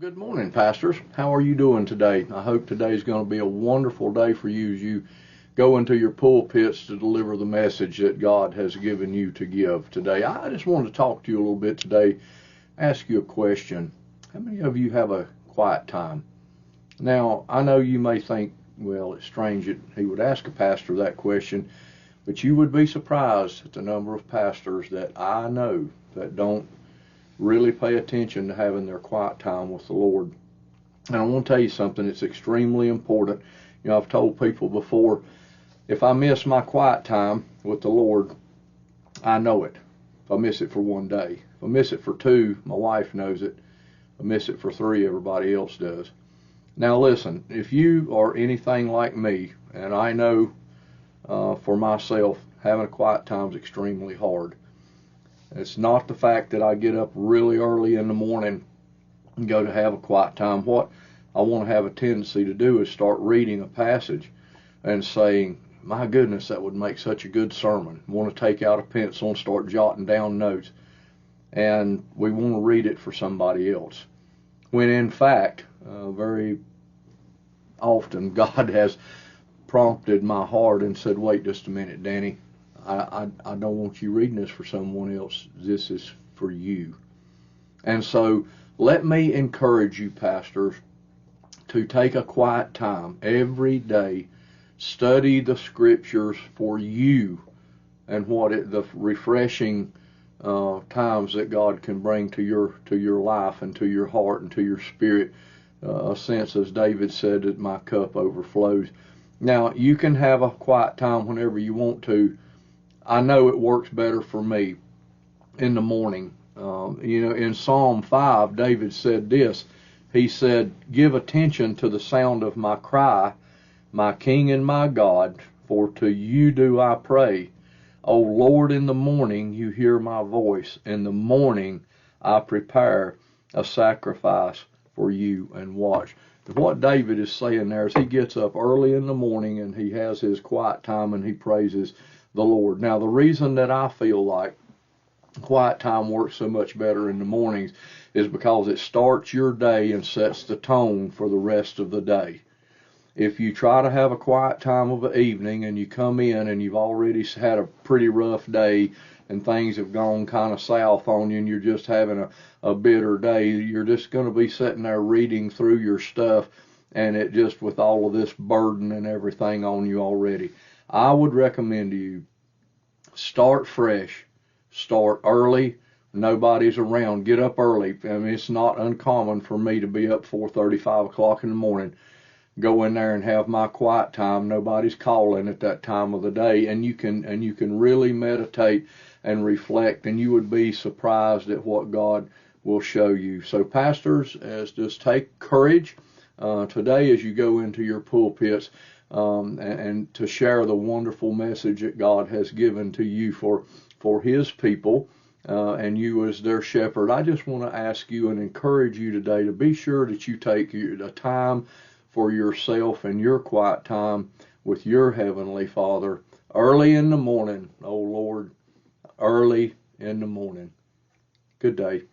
Good morning, pastors. How are you doing today? I hope today is going to be a wonderful day for you as you go into your pulpits to deliver the message that God has given you to give today. I just wanted to talk to you a little bit today, ask you a question. How many of you have a quiet time? Now, I know you may think, well, it's strange that he would ask a pastor that question, but you would be surprised at the number of pastors that I know that don't really pay attention to having their quiet time with the Lord. And I want to tell you something, it's extremely important. You know, I've told people before, if I miss my quiet time with the Lord, I know it. If I miss it for one day. If I miss it for two, my wife knows it. If I miss it for three, everybody else does. Now listen, if you are anything like me, and I know for myself, having a quiet time is extremely hard. It's not the fact that I get up really early in the morning and go to have a quiet time. What I want to have a tendency to do is start reading a passage and saying, my goodness, that would make such a good sermon. I want to take out a pencil and start jotting down notes. And we want to read it for somebody else. When in fact, very often God has prompted my heart and said, wait just a minute, Danny. I don't want you reading this for someone else. This is for you. And so let me encourage you, pastors, to take a quiet time every day. Study the scriptures for you and the refreshing times that God can bring to your life and to your heart and to your spirit. A sense, as David said, that my cup overflows. Now, you can have a quiet time whenever you want to. I know it works better for me in the morning. In Psalm 5, David said this. He said, give attention to the sound of my cry, my King and my God, for to you do I pray. O Lord, in the morning you hear my voice. In the morning I prepare a sacrifice for you and watch. What David is saying there is he gets up early in the morning and he has his quiet time and he praises the Lord. Now, the reason that I feel like quiet time works so much better in the mornings is because it starts your day and sets the tone for the rest of the day. If you try to have a quiet time of the evening and you come in and you've already had a pretty rough day and things have gone kind of south on you and you're just having a bitter day, you're just going to be sitting there reading through your stuff and it just with all of this burden and everything on you already. I would recommend to you, start fresh, start early, nobody's around, get up early. I mean, it's not uncommon for me to be up 4:30, 5 o'clock in the morning, go in there and have my quiet time, nobody's calling at that time of the day, and you can really meditate and reflect, and you would be surprised at what God will show you. So pastors, just take courage today as you go into your pulpits, and to share the wonderful message that God has given to you for His people, and you as their shepherd. I just want to ask you and encourage you today to be sure that you take the time for yourself and your quiet time with your Heavenly Father early in the morning, oh Lord, early in the morning. Good day.